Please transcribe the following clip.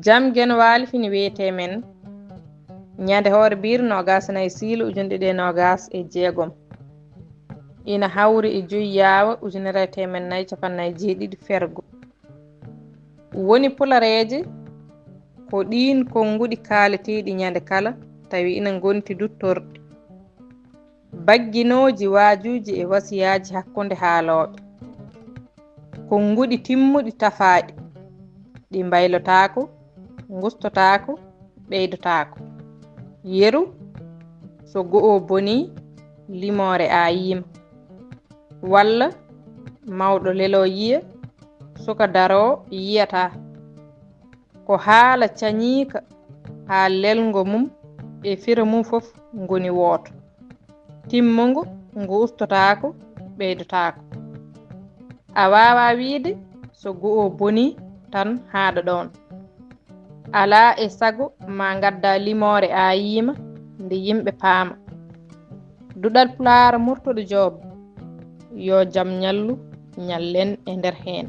jam gen waali fini wiyete men ñande hoore biir nogas nayi siilu ujunɗe ɗe nogas e jeegom ina hawri e joyi yaawa ujunere temen nayi capannayi jeeɗiɗi fergo woni pulareeje ko ɗin konnguɗi kaaleteɗi ñande kala tawi ina gonti duttorɗe bagginooji waajuji e wasiyaji hakkunde haalooɓe konnguɗi timmuɗi tafaaɗi ɗi mbaylotaako gustotaako ɓeydotaako yeru so go'o boni limore ayima walla mawɗo lelo yiya suka daro yiyata ko haala cañiika haa lelgo mum e fira mum fof ngoni wooto timmungo ngo ustotaako ɓeydotaako a waawa wiide so go'o boni tan haaɗa ɗon alaa e sago ma ngadda limore ayima nde yimɓe paama duɗal pulaar murtuɗo joob yo jam ñallu ñallen e nder heen